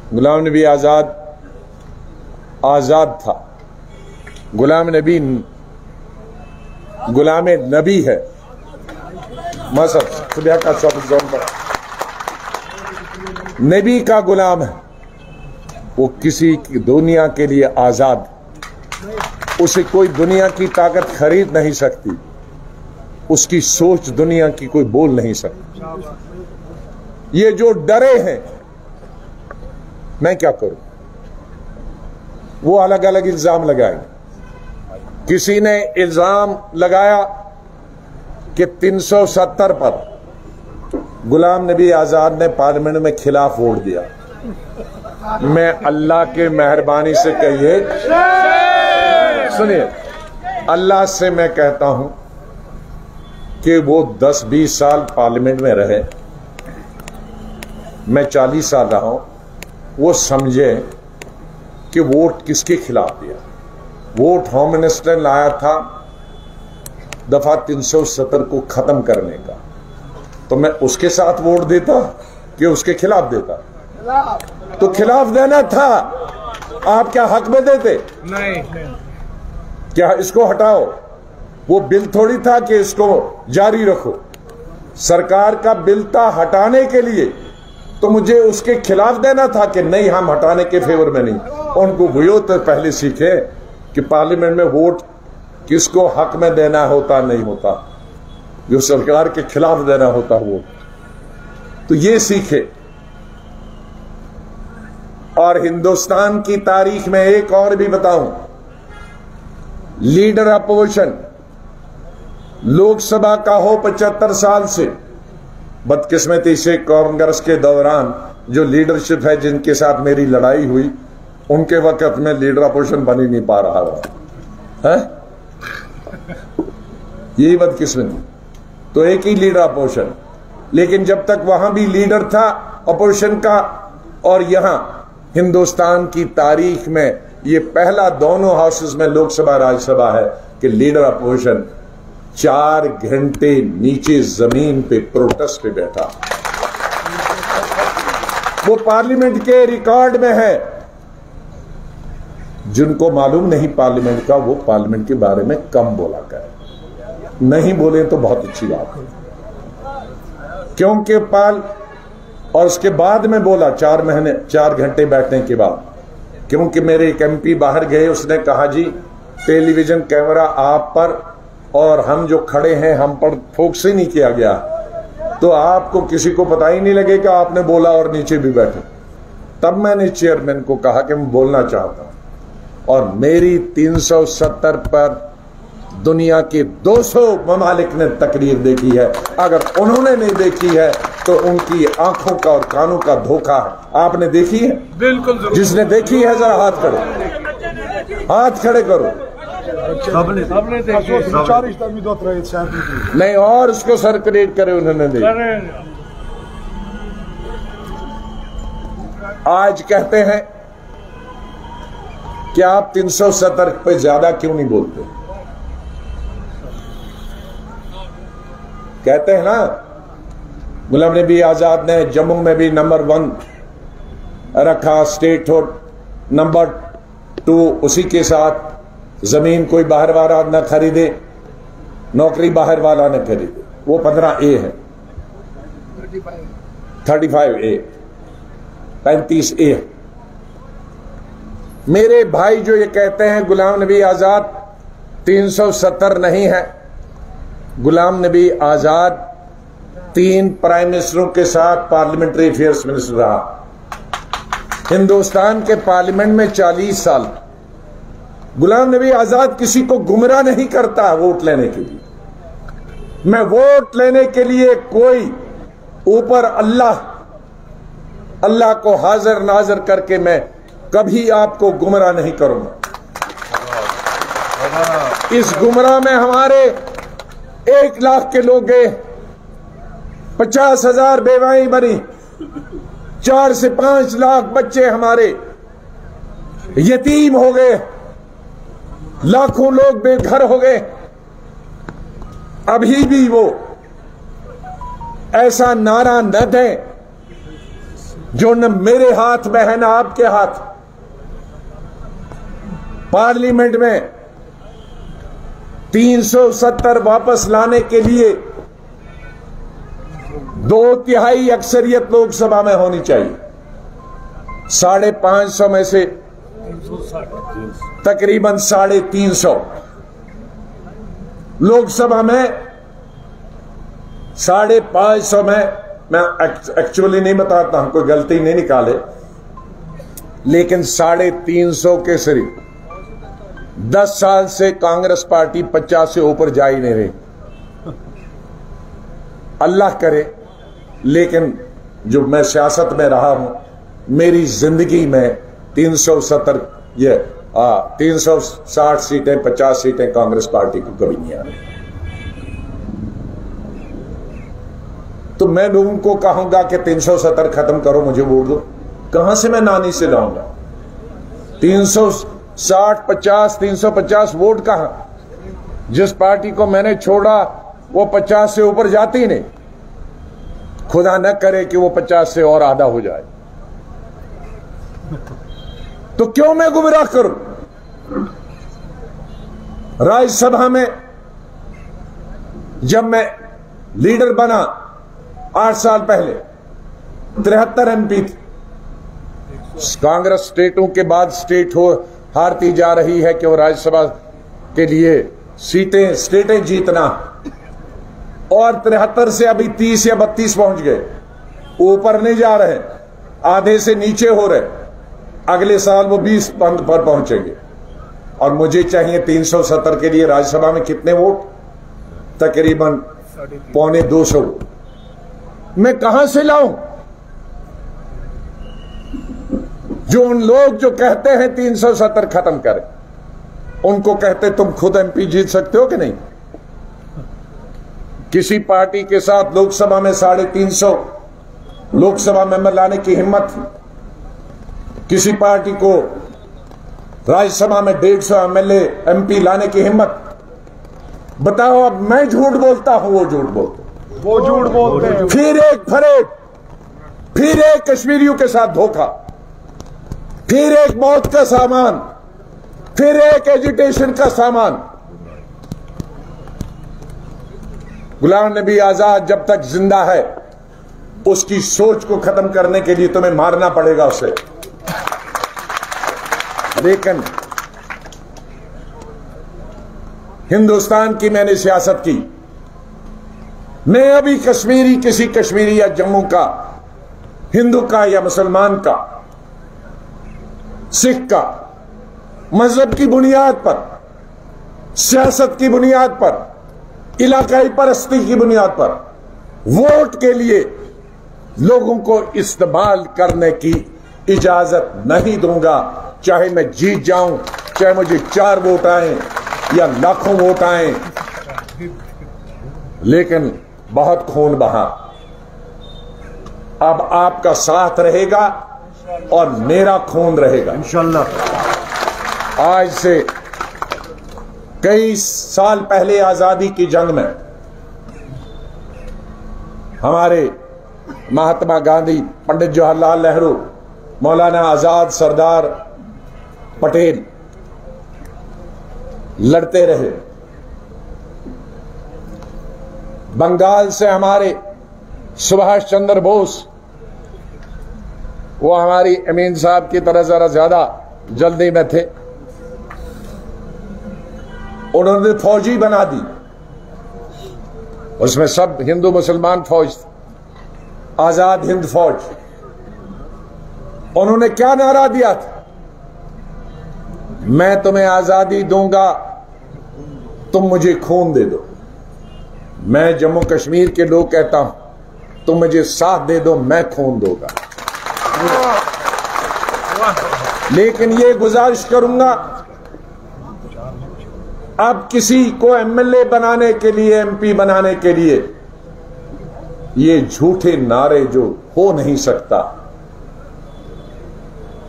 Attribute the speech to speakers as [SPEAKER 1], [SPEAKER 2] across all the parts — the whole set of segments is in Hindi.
[SPEAKER 1] गुलाम नबी आजाद था। गुलाम नबी गुलाम नबी है। मसद खुदा का नबी का गुलाम है। वो किसी की दुनिया के लिए आजाद, उसे कोई दुनिया की ताकत खरीद नहीं सकती, उसकी सोच दुनिया की कोई बोल नहीं सकती। ये जो डरे हैं, मैं क्या करूं, वो अलग अलग इल्जाम लगाएंगे। किसी ने इल्जाम लगाया कि 370 पर गुलाम नबी आजाद ने पार्लियामेंट में खिलाफ वोट दिया। मैं अल्लाह के मेहरबानी से कहिए, सुनिए, अल्लाह से मैं कहता हूं कि वो 10-20 साल पार्लियामेंट में रहे, मैं 40 साल रहा हूं, वो समझे कि वोट किसके खिलाफ दिया। वोट होम मिनिस्टर ने लाया था दफा 370 को खत्म करने का, तो मैं उसके साथ वोट देता कि उसके खिलाफ देता? तो खिलाफ देना था। आप क्या हक में देते? नहीं। क्या इसको हटाओ? वो बिल थोड़ी था कि इसको जारी रखो। सरकार का बिल था हटाने के लिए, तो मुझे उसके खिलाफ देना था कि नहीं, हम हटाने के फेवर में नहीं। उनको वो तो पहले सीखे कि पार्लियामेंट में वोट किसको हक में देना होता नहीं होता, जो सरकार के खिलाफ देना होता वो, तो ये सीखे। और हिंदुस्तान की तारीख में एक और भी बताऊं, लीडर अपोजिशन लोकसभा का हो 75 साल से, बदकिस्मती से कांग्रेस के दौरान जो लीडरशिप है जिनके साथ मेरी लड़ाई हुई, उनके वक्त में लीडर अपोजिशन बन ही नहीं पा रहा है। यही बदकिस्मती। तो एक ही लीडर अपोजिशन, लेकिन जब तक वहां भी लीडर था अपोजिशन का, और यहां हिंदुस्तान की तारीख में ये पहला दोनों हाउसेस में लोकसभा राज्यसभा है कि लीडर अपोजिशन 4 घंटे नीचे जमीन पे प्रोटेस्ट पे बैठा। वो पार्लियामेंट के रिकॉर्ड में है। जिनको मालूम नहीं पार्लियामेंट का, वो पार्लियामेंट के बारे में कम बोला करें, नहीं बोले तो बहुत अच्छी बात है। क्योंकि और उसके बाद में बोला 4 घंटे बैठने के बाद, क्योंकि मेरे एक MP बाहर गए, उसने कहा जी टेलीविजन कैमरा आप पर और हम जो खड़े हैं हम पर फोकस ही नहीं किया गया, तो आपको किसी को पता ही नहीं लगेगा आपने बोला और नीचे भी बैठे। तब मैंने चेयरमैन को कहा कि मैं बोलना चाहता हूं, और मेरी 370 पर दुनिया के 200 ममालिक ने तकरीर देखी है। अगर उन्होंने नहीं देखी है तो उनकी आंखों का और कानों का धोखा है। आपने देखी है? बिल्कुल। जिसने देखी है जरा हाथ खड़े, हाथ खड़े करो। सबने नहीं, और उसको सर्कुलेट करे, उन्होंने देखी। आज कहते हैं कि आप 370 पे ज्यादा क्यों नहीं बोलते? कहते हैं ना, गुलाम नबी आजाद ने जम्मू में भी नंबर 1 रखा, स्टेट हो नंबर 2, उसी के साथ जमीन कोई बाहर वाला न खरीदे, नौकरी बाहर वाला न खरीदे। वो 15A है, 35A, 35A। मेरे भाई जो ये कहते हैं गुलाम नबी आजाद 370 नहीं है, गुलाम नबी आजाद 3 प्राइम मिनिस्टरों के साथ पार्लियामेंट्री अफेयर्स मिनिस्टर रहा। हिंदुस्तान के पार्लियामेंट में 40 साल। गुलाम नबी आजाद किसी को गुमराह नहीं करता वोट लेने के लिए। मैं वोट लेने के लिए कोई ऊपर अल्लाह को हाजिर नाजिर करके मैं कभी आपको गुमराह नहीं करूंगा। इस गुमराह में हमारे 1 लाख के लोग गए, 50,000 बेवाएं बनी, 4 से 5 लाख बच्चे हमारे यतीम हो गए, लाखों लोग बेघर हो गए। अभी भी वो ऐसा नारा न दें जो न मेरे हाथ में है ना आपके हाथ। पार्लियामेंट में 370 वापस लाने के लिए 2/3 अक्सरियत लोकसभा में होनी चाहिए। 550 में से तकरीबन 350 लोकसभा में, 550 में। मैं एक्चुअली नहीं बताता हूं, कोई गलती नहीं निकाले, लेकिन 350 के सिर्फ 10 साल से कांग्रेस पार्टी 50 से ऊपर जा ही नहीं रही। अल्लाह करे, लेकिन जो मैं सियासत में रहा हूं, मेरी जिंदगी में 360 सीटें 50 सीटें कांग्रेस पार्टी को कभी नहीं आ रही। तो मैं लोगों को कहूंगा कि 370 खत्म करो, मुझे वोट दो। कहां से मैं नानी से लाऊंगा 350 वोट? कहां? जिस पार्टी को मैंने छोड़ा वो 50 से ऊपर जाती नहीं। खुदा न करे कि वो 50 से और आधा हो जाए, तो क्यों मैं गुमराह करूं? राज्यसभा में जब मैं लीडर बना 8 साल पहले, 73 एमपी थे। कांग्रेस स्टेटों के बाद स्टेट हारती जा रही है कि वो राज्यसभा के लिए स्टेटें जीतना, और 73 से अभी 30 या 32 पहुंच गए। ऊपर नहीं जा रहे, आधे से नीचे हो रहे। अगले साल वो 20 पर पहुंचेंगे। और मुझे चाहिए 370 के लिए राज्यसभा में कितने वोट? तकरीबन 250 वोट। मैं कहां से लाऊं? जो उन लोग जो कहते हैं 370 खत्म करें, उनको कहते तुम खुद एमपी जीत सकते हो कि नहीं? किसी पार्टी के साथ लोकसभा में 350 लोकसभा मेंबर लाने की हिम्मत थी। किसी पार्टी को राज्यसभा में 150 एमएलए एमपी लाने की हिम्मत। बताओ, अब मैं झूठ बोलता हूं, वो झूठ बोलते,
[SPEAKER 2] वो झूठ बोलते हैं।
[SPEAKER 1] फिर एक फरेब, फिर एक कश्मीरियों के साथ धोखा, फिर एक मौत का सामान, फिर एक एजिटेशन का सामान। गुलाम नबी आजाद जब तक जिंदा है, उसकी सोच को खत्म करने के लिए तुम्हें मारना पड़ेगा उसे। लेकिन हिंदुस्तान की मैंने सियासत की। मैं अभी किसी कश्मीरी या जम्मू का, हिंदू का या मुसलमान का, सिख का, मजहब की बुनियाद पर, सियासत की बुनियाद पर, इलाकाई परस्ती की बुनियाद पर वोट के लिए लोगों को इस्तेमाल करने की इजाजत नहीं दूंगा। चाहे मैं जीत जाऊं, चाहे मुझे 4 वोट आए या लाखों वोट आए, लेकिन बहुत खून बहा। अब आपका साथ रहेगा और मेरा खून रहेगा इंशाअल्लाह। आज से कई साल पहले आजादी की जंग में हमारे महात्मा गांधी, पंडित जवाहरलाल नेहरू, मौलाना आजाद, सरदार पटेल लड़ते रहे। बंगाल से हमारे सुभाष चंद्र बोस, वो हमारी अमीन साहब की तरह जरा ज्यादा जल्दी में थे, उन्होंने फौजी बना दी। उसमें सब हिंदू मुसलमान फौज, आजाद हिंद फौज। उन्होंने क्या नारा दिया था? मैं तुम्हें आजादी दूंगा, तुम मुझे खून दे दो। मैं जम्मू कश्मीर के लोग कहता हूं, तुम मुझे साथ दे दो, मैं खून दूंगा। लेकिन ये गुजारिश करूंगा, अब किसी को एमएलए बनाने के लिए, एमपी बनाने के लिए ये झूठे नारे जो हो नहीं सकता,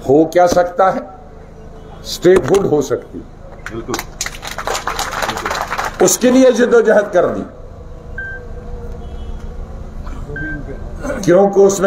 [SPEAKER 1] हो क्या सकता है? स्टेटहुड हो सकती, बिल्कुल। उसके लिए जिद्दोजहद कर दी, क्योंकि उसमें